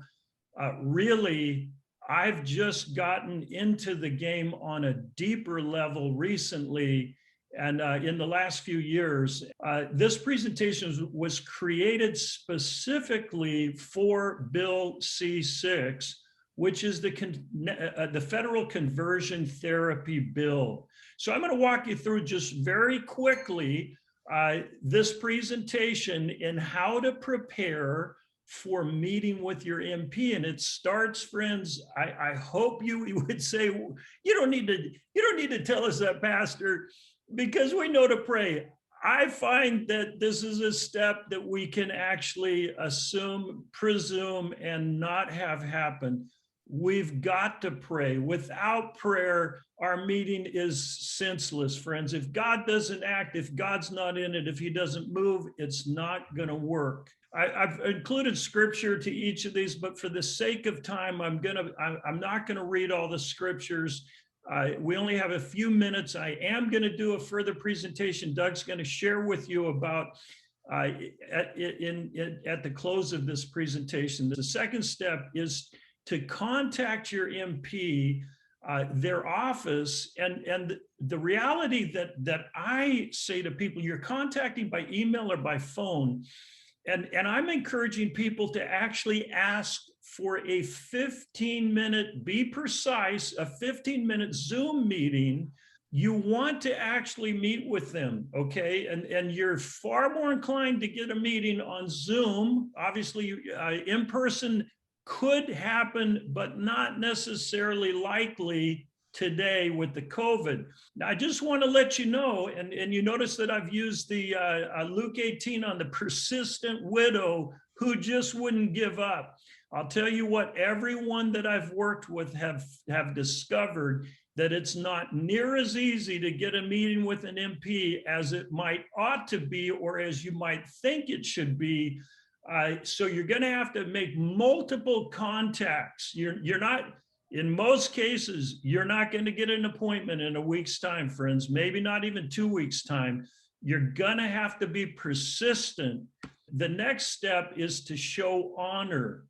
Really, I've just gotten into the game on a deeper level recently. And in the last few years, this presentation was created specifically for Bill C6, which is the Federal Conversion Therapy Bill. So I'm going to walk you through just very quickly this presentation in how to prepare for meeting with your MP. And it starts, friends, I hope you would say, you don't need to tell us that, Pastor, because we know to pray. I find that this is a step that we can actually assume, presume, and not have happen. We've got to pray. Without prayer, our meeting is senseless, friends. If God doesn't act, if God's not in it, if he doesn't move, it's not going to work. I've included scripture to each of these, but for the sake of time, I'm not going to read all the scriptures. We only have a few minutes. I am going to do a further presentation. Doug's going to share with you about at the close of this presentation. The second step is to contact your MP, their office, and the reality that I say to people, you're contacting by email or by phone, and I'm encouraging people to actually ask for a 15-minute, be precise, a 15-minute Zoom meeting. You want to actually meet with them, okay? And you're far more inclined to get a meeting on Zoom. Obviously, in person could happen, but not necessarily likely today with the COVID. Now, I just want to let you know, and you notice that I've used the Luke 18 on the persistent widow who just wouldn't give up. I'll tell you what, everyone that I've worked with have discovered that it's not near as easy to get a meeting with an MP as it ought to be, or as you might think it should be. So you're going to have to make multiple contacts. You're not, in most cases, you're not going to get an appointment in a week's time, friends, maybe not even 2 weeks' time. You're going to have to be persistent. The next step is to show honor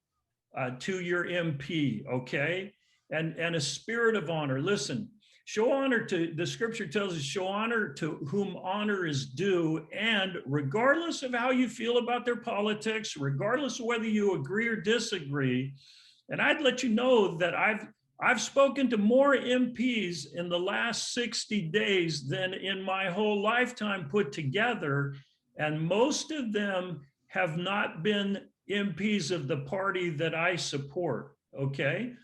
to your MP, okay? And a spirit of honor. Listen, show honor to, the scripture tells us, show honor to whom honor is due. And regardless of how you feel about their politics, regardless of whether you agree or disagree, and I'd let you know that I've spoken to more MPs in the last 60 days than in my whole lifetime put together. And most of them have not been MPs of the party that I support, okay?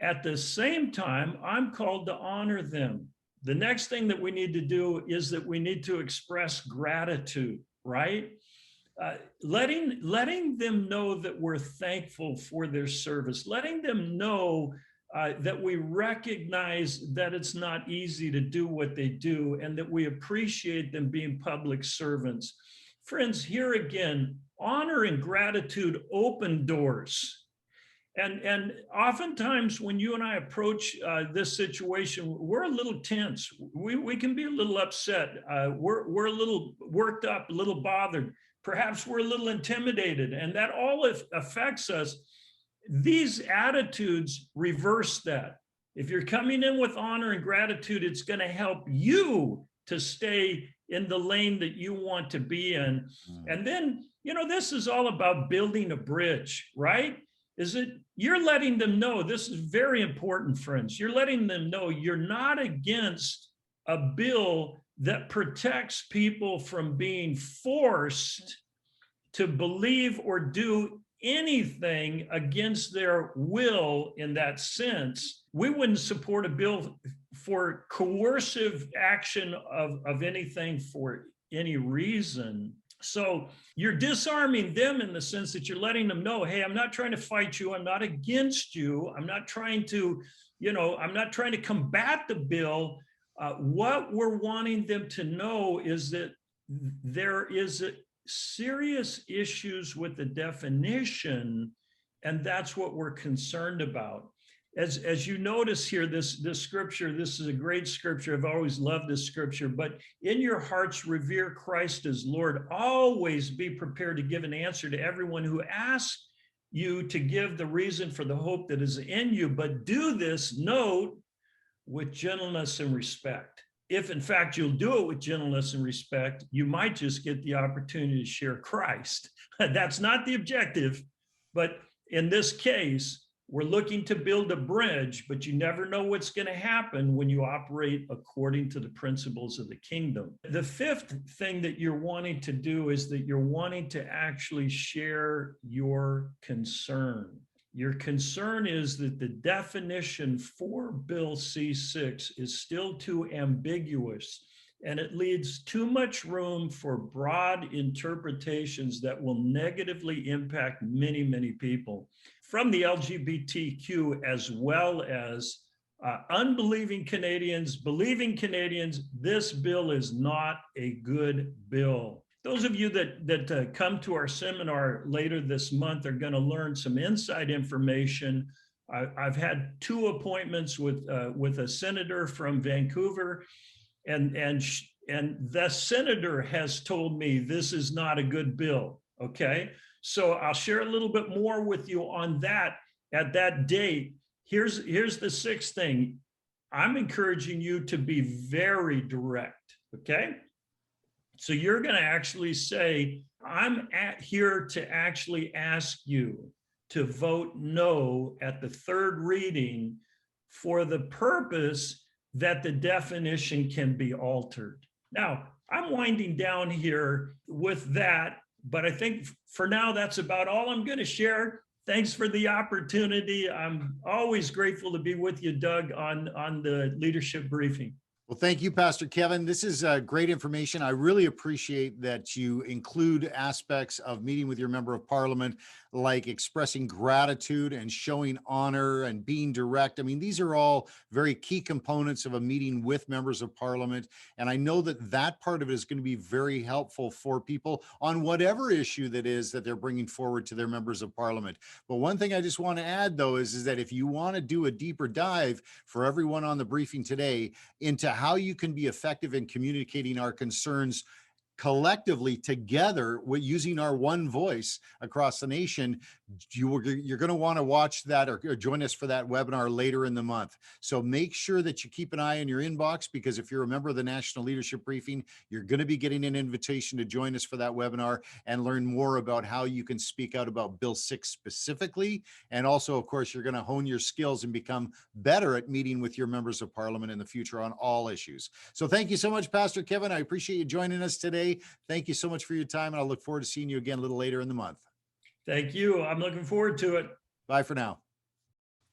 At the same time, I'm called to honor them. The next thing that we need to do is that we need to express gratitude, right? Letting them know that we're thankful for their service, letting them know that we recognize that it's not easy to do what they do and that we appreciate them being public servants. Friends, here again, honor and gratitude open doors. And oftentimes when you and I approach this situation, we're a little tense. We can be a little upset. We're a little worked up, a little bothered. Perhaps we're a little intimidated, and that all affects us. These attitudes reverse that. If you're coming in with honor and gratitude, it's going to help you to stay in the lane that you want to be in. And then, you know, this is all about building a bridge, right? You're letting them know, this is very important, friends. You're letting them know you're not against a bill that protects people from being forced to believe or do anything against their will in that sense. We wouldn't support a bill for coercive action of anything for any reason. So you're disarming them in the sense that you're letting them know, hey, I'm not trying to fight you. I'm not against you. I'm not trying to, I'm not trying to combat the bill. What we're wanting them to know is that there is serious issues with the definition, and that's what we're concerned about. As you notice here, this scripture, this is a great scripture. I've always loved this scripture, but in your hearts, revere Christ as Lord. Always be prepared to give an answer to everyone who asks you to give the reason for the hope that is in you, but do this, note, with gentleness and respect. If in fact you'll do it with gentleness and respect, you might just get the opportunity to share Christ. That's not the objective, but in this case, we're looking to build a bridge, but you never know what's going to happen when you operate according to the principles of the kingdom. The fifth thing that you're wanting to do is that you're wanting to actually share your concern. Your concern is that the definition for Bill C-6 is still too ambiguous, and it leaves too much room for broad interpretations that will negatively impact many, many people, from the LGBTQ as well as unbelieving Canadians, believing Canadians. This bill is not a good bill. Those of you that come to our seminar later this month are going to learn some inside information. I've had 2 appointments with a senator from Vancouver, and the senator has told me this is not a good bill. Okay, so I'll share a little bit more with you on that at that date. Here's the 6th thing. I'm encouraging you to be very direct. Okay. So you're going to actually say, I'm here to actually ask you to vote no at the 3rd reading for the purpose that the definition can be altered. Now, I'm winding down here with that, but I think for now, that's about all I'm going to share. Thanks for the opportunity. I'm always grateful to be with you, Doug, on the leadership briefing. Well, thank you, Pastor Kevin. This is great information. I really appreciate that you include aspects of meeting with your member of parliament, like expressing gratitude and showing honor and being direct. I mean, these are all very key components of a meeting with members of parliament. And I know that that part of it is going to be very helpful for people on whatever issue that is that they're bringing forward to their members of parliament. But one thing I just want to add, though, is that if you want to do a deeper dive for everyone on the briefing today into how you can be effective in communicating our concerns collectively together with using our one voice across the nation, you're going to want to watch that or join us for that webinar later in the month. So make sure that you keep an eye on your inbox, because if you're a member of the National Leadership Briefing, you're going to be getting an invitation to join us for that webinar and learn more about how you can speak out about Bill 6 specifically. And also, of course, you're going to hone your skills and become better at meeting with your members of parliament in the future on all issues. So thank you so much, Pastor Kevin. I appreciate you joining us today. Thank you so much for your time, and I'll look forward to seeing you again a little later in the month. Thank you. I'm looking forward to it. Bye for now.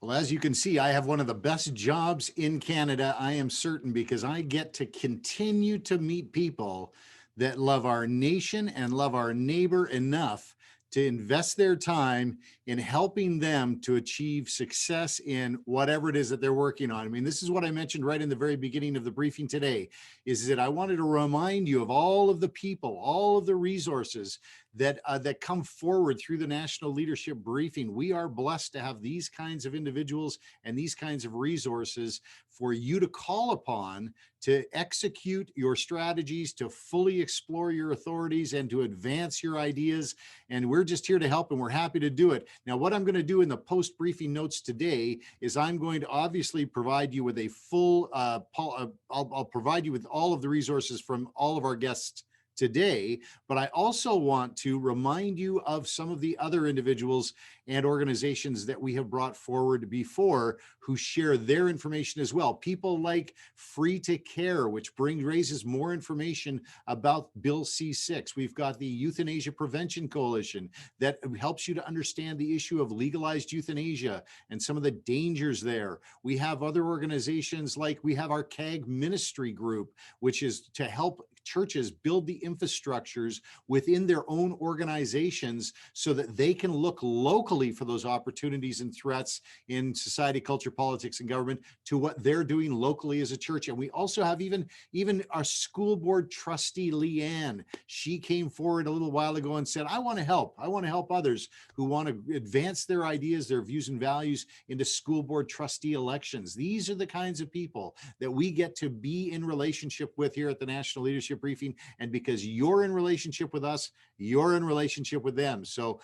Well, as you can see, I have one of the best jobs in Canada, I am certain, because I get to continue to meet people that love our nation and love our neighbor enough to invest their time in helping them to achieve success in whatever it is that they're working on. I mean, this is what I mentioned right in the very beginning of the briefing today, is that I wanted to remind you of all of the people, all of the resources that that come forward through the National Leadership Briefing. We are blessed to have these kinds of individuals and these kinds of resources for you to call upon to execute your strategies, to fully explore your authorities, and to advance your ideas. And we're just here to help, and we're happy to do it. Now, what I'm going to do in the post-briefing notes today is I'm going to obviously provide you with a full, I'll provide you with all of the resources from all of our guests today, but I also want to remind you of some of the other individuals and organizations that we have brought forward before who share their information as well. People like Free to Care, which raises more information about Bill C6. We've got the Euthanasia Prevention Coalition that helps you to understand the issue of legalized euthanasia and some of the dangers there. We have other organizations, like we have our CAG ministry group, which is to help churches build the infrastructures within their own organizations so that they can look locally for those opportunities and threats in society, culture, politics, and government to what they're doing locally as a church. And we also have even our school board trustee, Leanne. She came forward a little while ago and said, I want to help. I want to help others who want to advance their ideas, their views and values into school board trustee elections. These are the kinds of people that we get to be in relationship with here at the National Leadership Briefing. And because you're in relationship with us, you're in relationship with them. So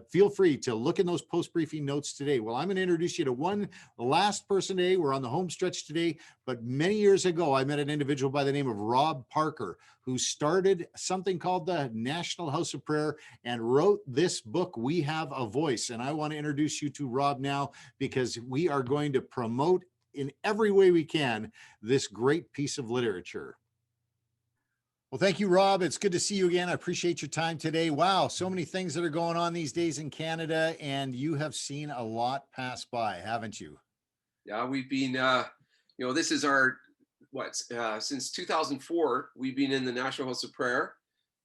feel free to look in those post-briefing notes today. Well, I'm going to introduce you to one last person today. We're on the home stretch today, but many years ago, I met an individual by the name of Rob Parker, who started something called the National House of Prayer and wrote this book, We Have a Voice. And I want to introduce you to Rob now, because we are going to promote in every way we can this great piece of literature. Well, thank you, Rob. It's good to see you again. I appreciate your time today. Wow, so many things that are going on these days in Canada, and you have seen a lot pass by, haven't you? Yeah, we've been, this is our, since 2004, we've been in the National House of Prayer.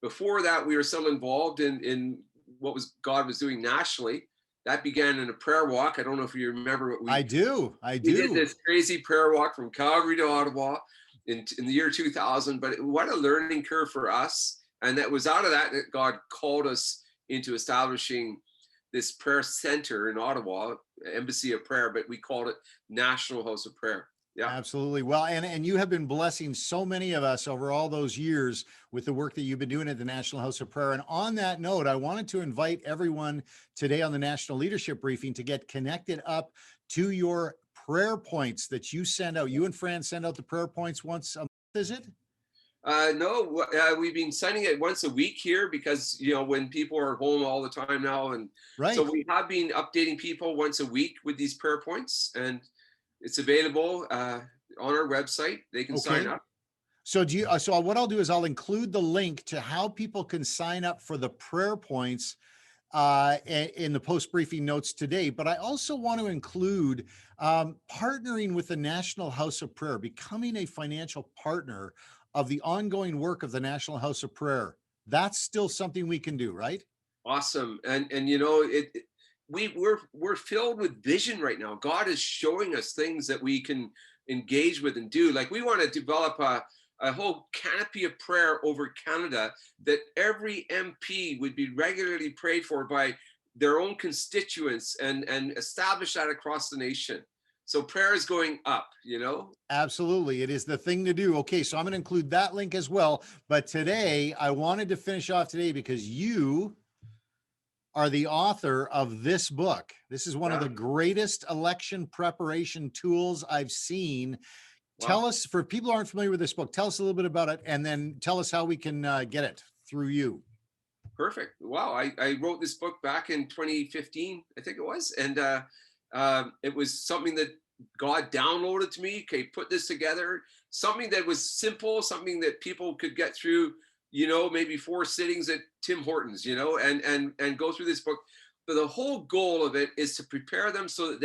Before that, we were still involved in what God was doing nationally. That began in a prayer walk. I don't know if you remember what I do. We did this crazy prayer walk from Calgary to Ottawa in the year 2000, but what a learning curve for us. And that was out of that God called us into establishing this prayer center in Ottawa, Embassy of Prayer, but we called it National House of Prayer. Yeah, absolutely. Well, and you have been blessing so many of us over all those years with the work that you've been doing at the National House of Prayer. And on that note, I wanted to invite everyone today on the National Leadership Briefing to get connected up to your prayer points that you send out. You and Fran send out the prayer points once a month, is it? No, we've been sending it once a week here because, when people are home all the time now. And right. So we have been updating people once a week with these prayer points, and it's available on our website. They can sign up. So what I'll do is I'll include the link to how people can sign up for the prayer points in the post briefing notes today, but I also want to include partnering with the National House of Prayer, becoming a financial partner of the ongoing work of the National House of Prayer. That's still something we can do, right? Awesome. And you know, we're filled with vision right now. God is showing us things that we can engage with and do. Like, we want to develop a whole canopy of prayer over Canada, that every MP would be regularly prayed for by their own constituents, and establish that across the nation. So prayer is going up, you know? Absolutely. It is the thing to do. Okay, so I'm going to include that link as well. But today, I wanted to finish off today because you are the author of this book. This is one of the greatest election preparation tools I've seen. Wow. Tell us, for people who aren't familiar with this book, tell us a little bit about it, and then tell us how we can get it through you. Perfect. Wow. I wrote this book back in 2015, I think it was. And it was something that God downloaded to me. Okay, put this together. Something that was simple, something that people could get through, you know, maybe 4 sittings at Tim Hortons, you know, and go through this book. But the whole goal of it is to prepare them so that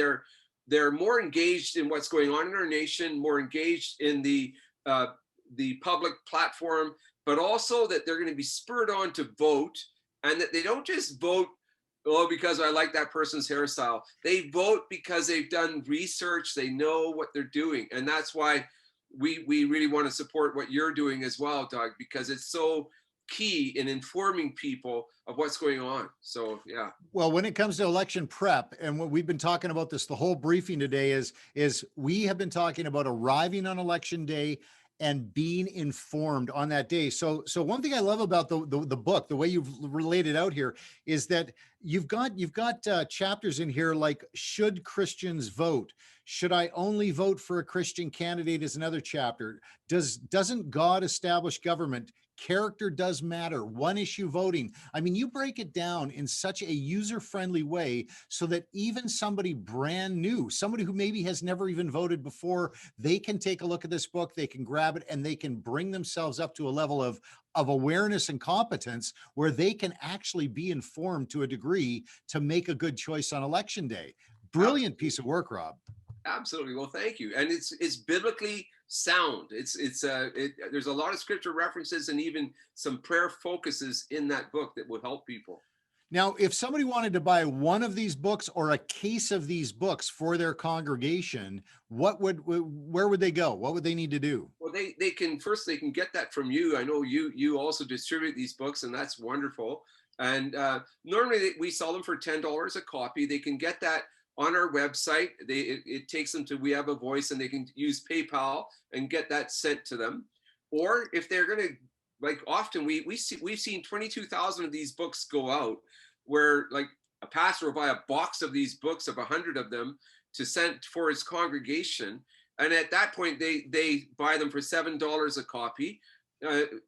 they're more engaged in what's going on in our nation, more engaged in the public platform, but also that they're going to be spurred on to vote, and that they don't just vote, oh, because I like that person's hairstyle. They vote because they've done research, they know what they're doing. And that's why we really want to support what you're doing as well, Doug, because it's so key in informing people of what's going on. So, yeah. Well, when it comes to election prep, and what we've been talking about this, the whole briefing today is we have been talking about arriving on election day and being informed on that day. So one thing I love about the book, the way you've related out here, is that you've got chapters in here like, should Christians vote? Should I only vote for a Christian candidate is another chapter. Doesn't God establish government? Character does matter. One issue voting. I mean, you break it down in such a user-friendly way so that even somebody brand new, somebody who maybe has never even voted before, they can take a look at this book, they can grab it, and they can bring themselves up to a level of awareness and competence where they can actually be informed to a degree to make a good choice on election day. Brilliant piece of work, Rob. Absolutely. Well, thank you. And it's biblically sound. There's a lot of scripture references and even some prayer focuses in that book that will help people. Now, if somebody wanted to buy one of these books or a case of these books for their congregation, where would they go? What would they need to do? Well, they can get that from you. I know you also distribute these books, and that's wonderful. And normally we sell them for $10 a copy. They can get that on our website. It takes them to We Have a Voice, and they can use PayPal and get that sent to them. Or if they're going to, like, often we've seen 22,000 of these books go out, where like a pastor will buy a box of these books of 100 of them to send for his congregation, and at that point they buy them for $7 a copy.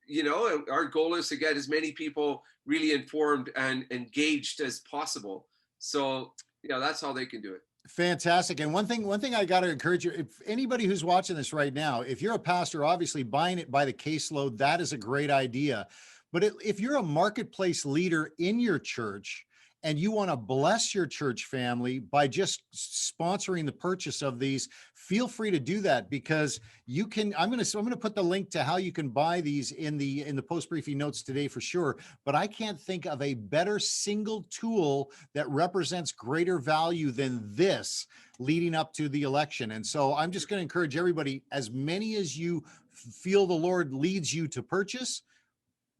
You know, our goal is to get as many people really informed and engaged as possible. So yeah, that's how they can do it. Fantastic. And one thing I got to encourage you, if anybody who's watching this right now, if you're a pastor, obviously buying it by the caseload, that is a great idea. But if you're a marketplace leader in your church and you want to bless your church family by just sponsoring the purchase of these, feel free to do that, because you can. I'm going to put the link to how you can buy these in the post briefing notes today for sure. But I can't think of a better single tool that represents greater value than this leading up to the election. And so I'm just going to encourage everybody, as many as you feel the Lord leads you to purchase,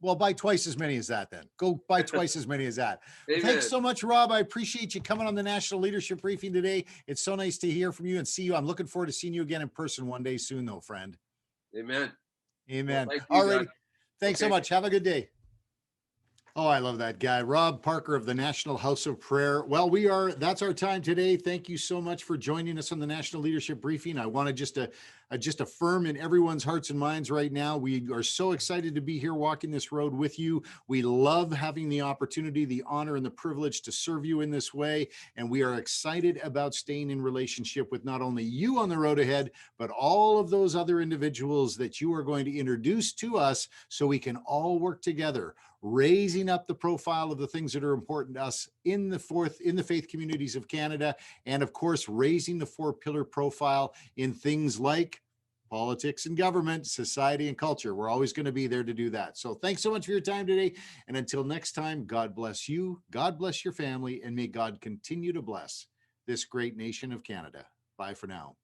well, buy twice as many as that then. Go buy twice as many as that. Thanks so much, Rob. I appreciate you coming on the National Leadership Briefing today. It's so nice to hear from you and see you. I'm looking forward to seeing you again in person one day soon, though, friend. Amen. Amen. Well, all right. Thanks so much. Have a good day. Oh, I love that guy. Rob Parker of the National House of Prayer. Well, that's our time today. Thank you so much for joining us on the National Leadership Briefing. I wanted just to just affirm in everyone's hearts and minds right now, we are so excited to be here walking this road with you. We love having the opportunity, the honor, and the privilege to serve you in this way. And we are excited about staying in relationship with not only you on the road ahead, but all of those other individuals that you are going to introduce to us so we can all work together, raising up the profile of the things that are important to us in the faith communities of Canada, and of course, raising the 4-pillar profile in things like politics and government, society and culture. We're always going to be there to do that. So thanks so much for your time today. And until next time, God bless you, God bless your family, and may God continue to bless this great nation of Canada. Bye for now.